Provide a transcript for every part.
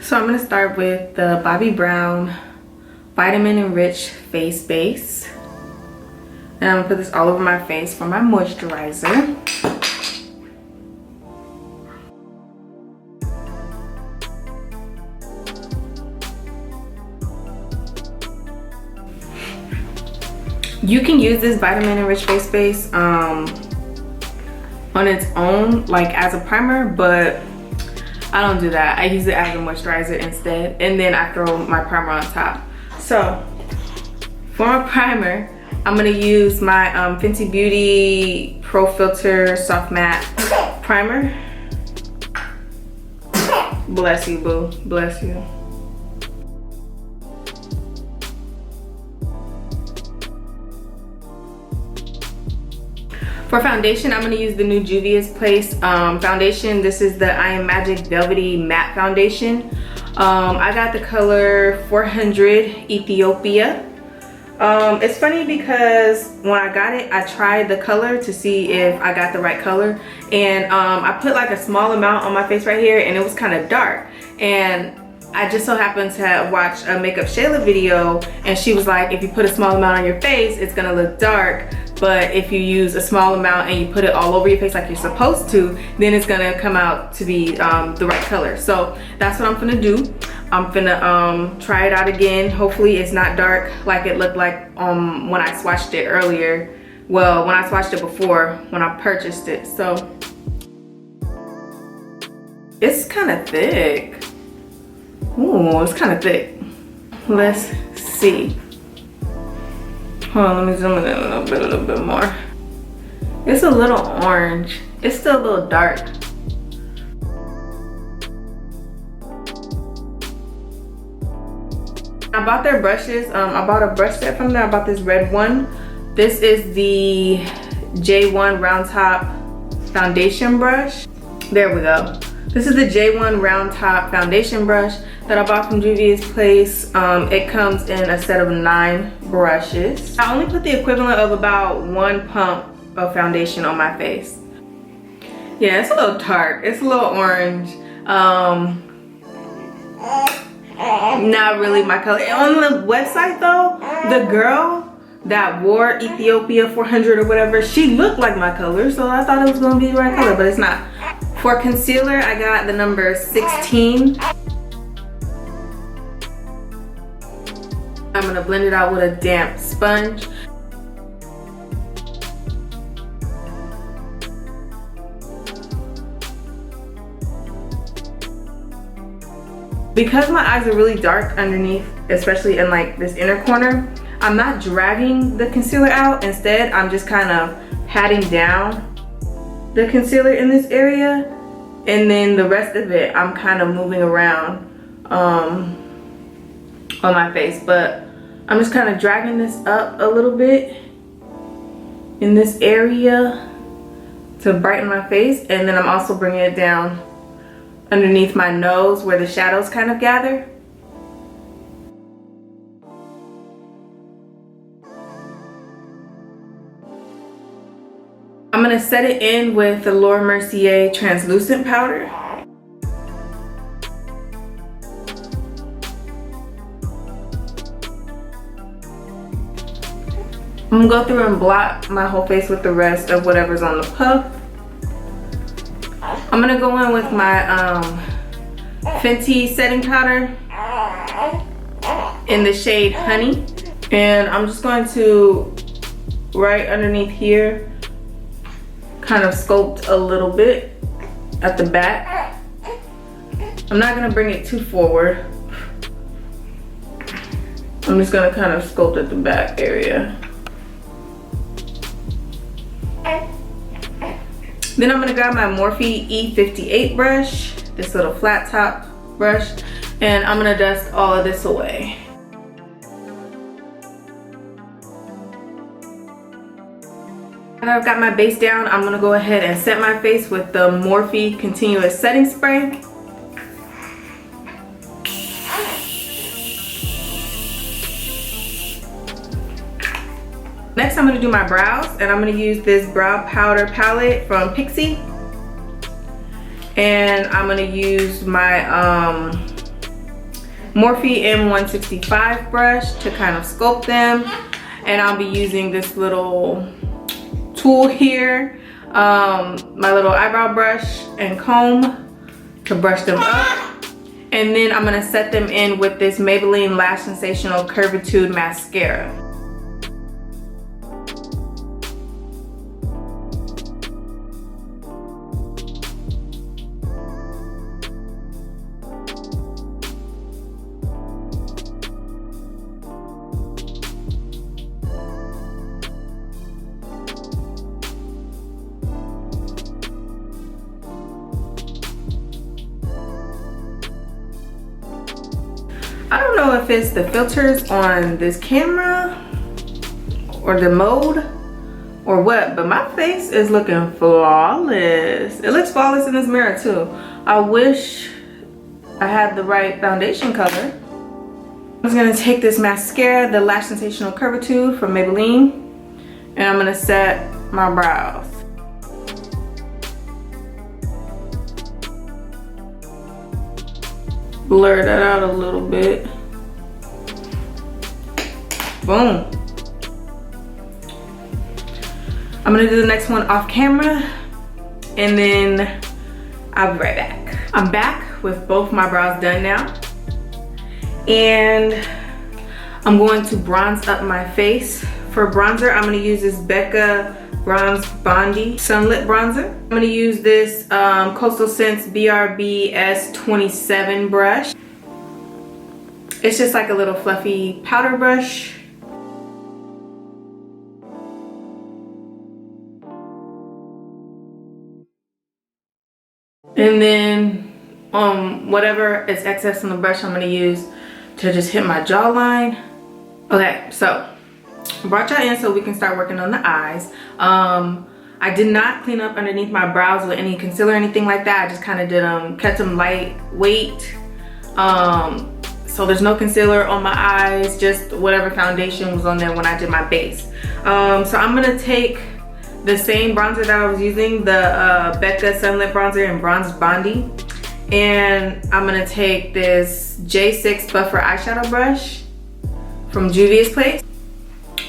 So I'm gonna start with the Bobbi Brown Vitamin Enriched Face Base. And I'm gonna put this all over my face for my moisturizer. You can use this Vitamin Enriched Face Base on its own, like as a primer, but I don't do that. I use it as a moisturizer instead, and then I throw my primer on top. So for my primer, I'm gonna use my Fenty Beauty Pro Filter Soft Matte Primer. Bless you, boo. Bless you. For foundation, I'm going to use the new Juvia's Place foundation. This is the I Am Magic Velvety Matte Foundation. I got the color 400 Ethiopia. It's funny because when I got it, I tried the color to see if I got the right color. And I put like a small amount on my face right here, and it was kind of dark. And I just so happened to have watched a Makeup Shayla video, and she was like, if you put a small amount on your face, it's gonna look dark. But if you use a small amount and you put it all over your face like you're supposed to, then it's gonna come out to be the right color. So that's what I'm gonna do. I'm gonna try it out again. Hopefully it's not dark like it looked like when I swatched it earlier. Well, when I swatched it before, when I purchased it. So it's kind of thick. Ooh, it's kind of thick. Let's see. Hold on, let me zoom in a little bit more. It's a little orange. It's still a little dark. I bought their brushes. I bought a brush set from there. I bought this red one. This is the J1 Round Top Foundation brush. There we go. This is the J1 Round Top Foundation brush that I bought from Juvia's Place. It comes in a set of 9 brushes. I only put the equivalent of about 1 pump of foundation on my face. Yeah, it's a little tart. It's a little orange. Not really my color. On the website though, the girl that wore Ethiopia 400 or whatever, she looked like my color, so I thought it was gonna be the right color, but it's not. For concealer, I got the number 16. I'm gonna blend it out with a damp sponge. Because my eyes are really dark underneath, especially in like this inner corner, I'm not dragging the concealer out. Instead, I'm just kind of patting down the concealer in this area, and then the rest of it I'm kind of moving around on my face. But I'm just kind of dragging this up a little bit in this area to brighten my face, and then I'm also bringing it down underneath my nose where the shadows kind of gather. I'm gonna set it in with the Laura Mercier translucent powder. I'm gonna go through and blot my whole face with the rest of whatever's on the puff. I'm gonna go in with my Fenty setting powder in the shade Honey. And I'm just going to, right underneath here, kind of sculpt a little bit at the back. I'm not gonna bring it too forward. I'm just gonna kind of sculpt at the back area. Then I'm gonna grab my Morphe E58 brush, this little flat top brush, and I'm gonna dust all of this away. Now I've got my base down, I'm gonna go ahead and set my face with the Morphe Continuous Setting Spray. Next, I'm gonna do my brows, and I'm gonna use this brow powder palette from Pixie. And I'm gonna use my Morphe M165 brush to kind of sculpt them. And I'll be using this little tool here, my little eyebrow brush and comb to brush them up. And then I'm gonna set them in with this Maybelline Lash Sensational Curvitude Mascara. I don't know if it's the filters on this camera or the mode or what, but my face is looking flawless. It looks flawless in this mirror too. I wish I had the right foundation color. I'm just gonna take this mascara, the Lash Sensational Curvitude from Maybelline, and I'm gonna set my brows. Blur that out a little bit. Boom. I'm gonna do the next one off camera and then I'll be right back. I'm back with both my brows done now. And I'm going to bronze up my face. For bronzer, I'm gonna use this Becca Bronze Bondi Sunlit Bronzer. I'm gonna use this Coastal Scents BRB S27 brush. It's just like a little fluffy powder brush. And then whatever is excess on the brush, I'm gonna use to just hit my jawline. Okay, so I brought y'all in so we can start working on the eyes. I did not clean up underneath my brows with any concealer or anything like that. I just kind of did kept them lightweight. So there's no concealer on my eyes, just whatever foundation was on there when I did my base. So I'm gonna take the same bronzer that I was using, the Becca Sunlit Bronzer in Bronze Bondi, and I'm gonna take this J6 Buffer eyeshadow brush from Juvia's Place.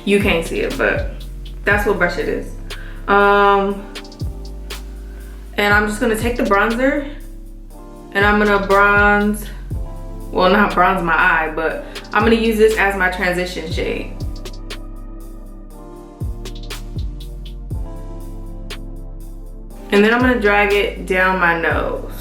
You can't see it, but that's what brush it is. And I'm just gonna take the bronzer and I'm gonna bronze, well, not bronze my eye, but I'm gonna use this as my transition shade. And then I'm gonna drag it down my nose.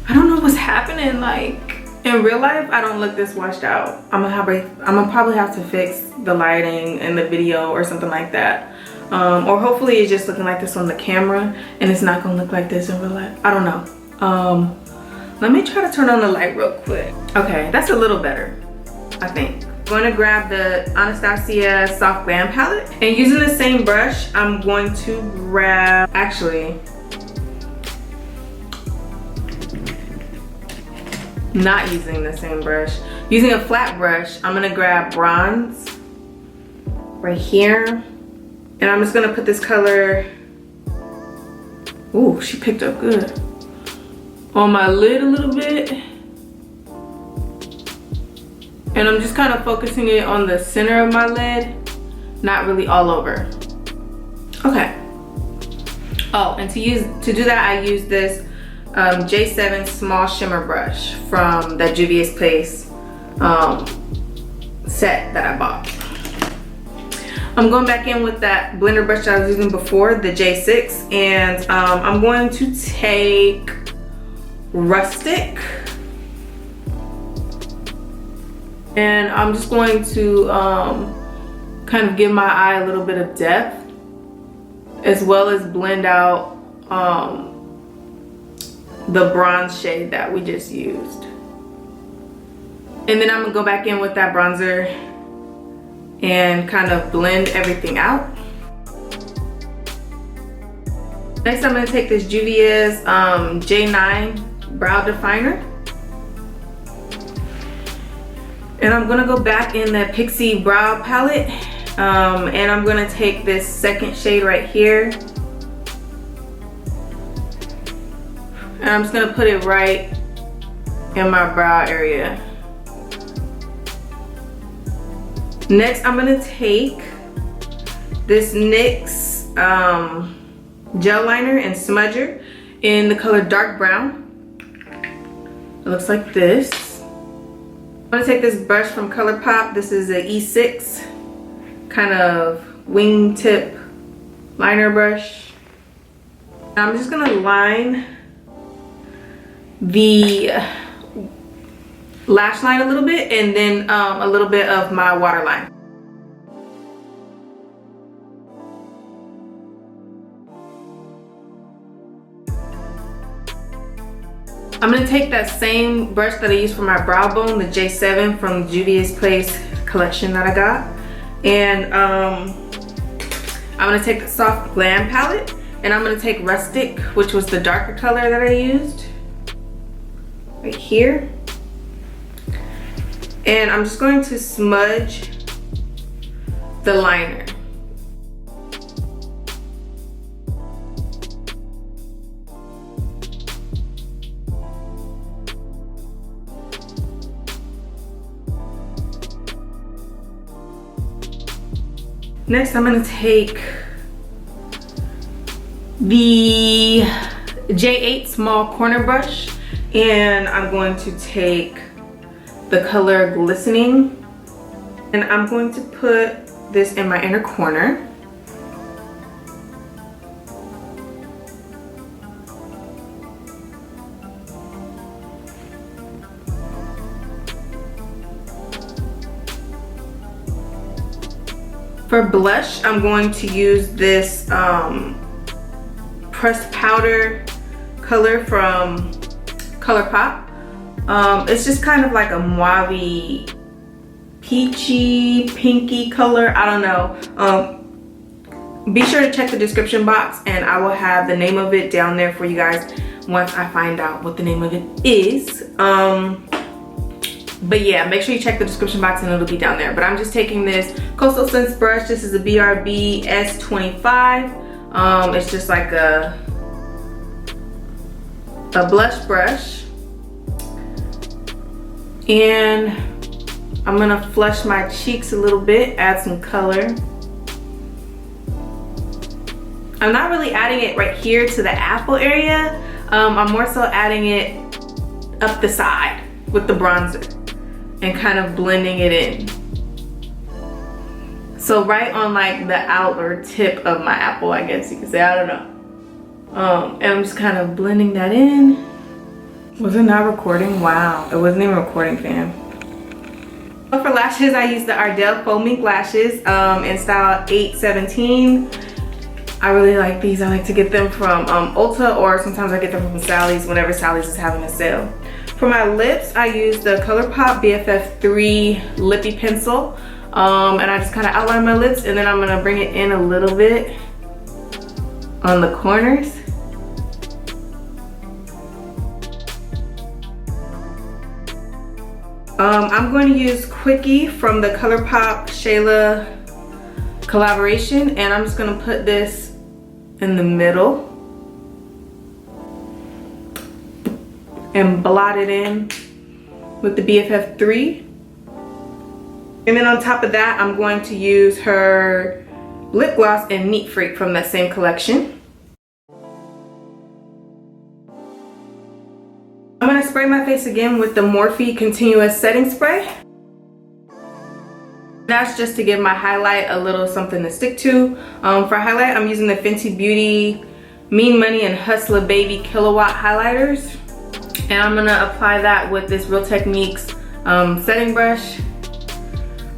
I don't know what's happening, like, in real life, I don't look this washed out. I'm gonna probably have to fix the lighting in the video or something like that. Or hopefully it's just looking like this on the camera and it's not gonna look like this in real life. I don't know. Let me try to turn on the light real quick. Okay, that's a little better, I think. I'm going to grab the Anastasia Soft Glam palette. And using the same brush, I'm going to grab, actually, not using the same brush. Using a flat brush, I'm gonna grab bronze right here. And I'm just gonna put this color, ooh, she picked up good, on my lid a little bit. And I'm just kind of focusing it on the center of my lid, not really all over. Okay. Oh, and to do that, I use this J7 small shimmer brush from the Juvia's Place set that I bought. I'm going back in with that blender brush that I was using before, the J6, and I'm going to take Rustic, and I'm just going to kind of give my eye a little bit of depth, as well as blend out the bronze shade that we just used. And then I'm gonna go back in with that bronzer and kind of blend everything out. Next, I'm gonna take this Juvia's J9 Brow Definer. And I'm gonna go back in the Pixie Brow Palette. And I'm gonna take this second shade right here. And I'm just gonna put it right in my brow area. Next, I'm gonna take this NYX gel liner and smudger in the color dark brown. It looks like this. I'm gonna take this brush from ColourPop. This is an E6 kind of wingtip liner brush. I'm just gonna line the lash line a little bit and then a little bit of my waterline. I'm gonna take that same brush that I used for my brow bone, the J7 from Juvia's Place collection that I got. And I'm gonna take the Soft Glam palette and I'm gonna take Rustic, which was the darker color that I used right here. And I'm just going to smudge the liner. Next, I'm gonna take the J8 small corner brush and I'm going to take the color Glistening and I'm going to put this in my inner corner. For blush, I'm going to use this pressed powder color from ColourPop. It's just kind of like a mauve-y, peachy, pinky color. I don't know. Be sure to check the description box and I will have the name of it down there for you guys once I find out what the name of it is. But yeah, make sure you check the description box and it'll be down there. But I'm just taking this Coastal Scents brush. This is a BRB S25. It's just like a blush brush. And I'm gonna flush my cheeks a little bit, add some color. I'm not really adding it right here to the apple area. I'm more so adding it up the side with the bronzer and kind of blending it in. So right on like the outer tip of my apple, I guess you could say, I don't know. And I'm just kind of blending that in. Was it not recording? Wow, it wasn't even recording, fam. For lashes, I use the Ardell Faux Mink lashes in style 817. I really like these. I like to get them from Ulta, or sometimes I get them from Sally's whenever Sally's is having a sale. For my lips, I use the ColourPop BFF3 Lippy Pencil. And I just kind of outline my lips and then I'm gonna bring it in a little bit on the corners. I'm going to use Quickie from the ColourPop Shayla collaboration and I'm just going to put this in the middle and blot it in with the BFF3. And then on top of that, I'm going to use her lip gloss and Neat Freak from that same collection. I'm gonna spray my face again with the Morphe Continuous Setting Spray. That's just to give my highlight a little something to stick to. For highlight, I'm using the Fenty Beauty Mean Money and Hustler Baby Kilowatt highlighters. And I'm gonna apply that with this Real Techniques setting brush.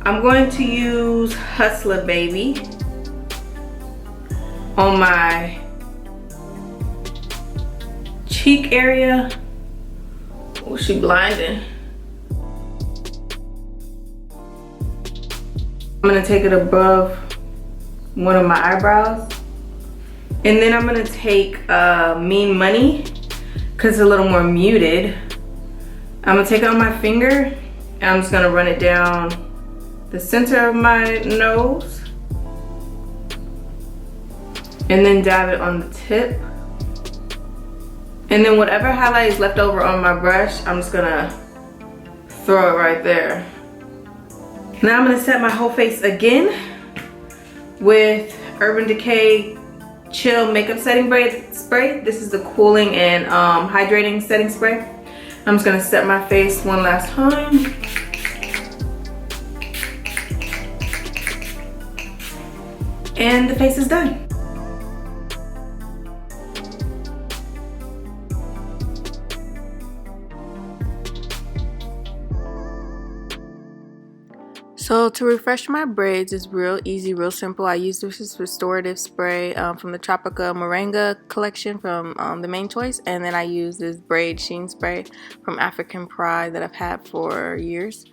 I'm going to use Hustler Baby on my cheek area. Oh, she blinding. I'm gonna take it above one of my eyebrows. And then I'm gonna take Mean Money, because it's a little more muted. I'm gonna take it on my finger, and I'm just gonna run it down the center of my nose. And then dab it on the tip. And then whatever highlight is left over on my brush, I'm just gonna throw it right there. Now I'm gonna set my whole face again with Urban Decay Chill Makeup Setting Spray. This is the cooling and hydrating setting spray. I'm just gonna set my face one last time. And the face is done. So to refresh my braids is real easy, real simple. I use this restorative spray from the Tropica Moringa collection from the Main Choice, and then I use this braid sheen spray from African Pride that I've had for years.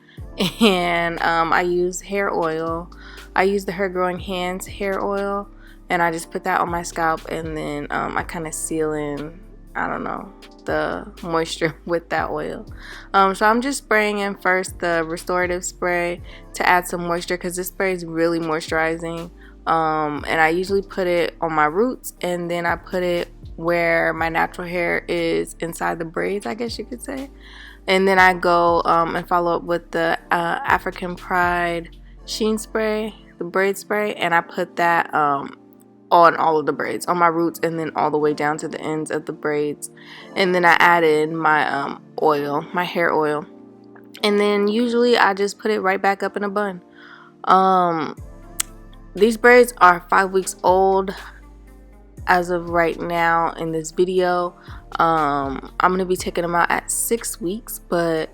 And I use hair oil. I use the Her Growing Hands hair oil, and I just put that on my scalp, and then I kind of seal in, I don't know, the moisture with that oil. So I'm just spraying in first the restorative spray to add some moisture, because this spray is really moisturizing. And I usually put it on my roots, and then I put it where my natural hair is inside the braids, I guess you could say. And then I go and follow up with the African Pride sheen spray, the braid spray, and I put that on all of the braids, on my roots, and then all the way down to the ends of the braids. And then I added my oil, my hair oil, and then usually I just put it right back up in a bun. These braids are 5 weeks old as of right now in this video. I'm gonna be taking them out at 6 weeks, but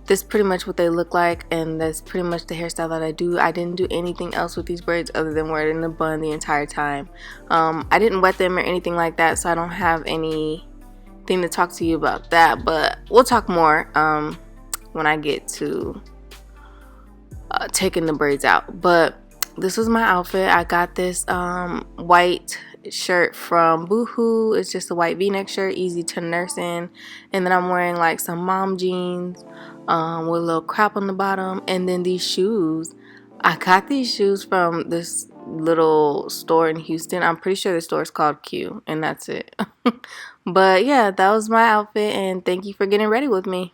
this is pretty much what they look like, and that's pretty much the hairstyle that I do. I didn't do anything else with these braids other than wear it in a bun the entire time. I didn't wet them or anything like that, so I don't have anything to talk to you about that, but we'll talk more when I get to taking the braids out. But this was my outfit. I got this white shirt from Boohoo. It's just a white v-neck shirt, easy to nurse in, and then I'm wearing like some mom jeans with a little crop on the bottom. And then these shoes, I got these shoes from this little store in Houston. I'm pretty sure the store is called Q, and that's it. But yeah, that was my outfit, and thank you for getting ready with me.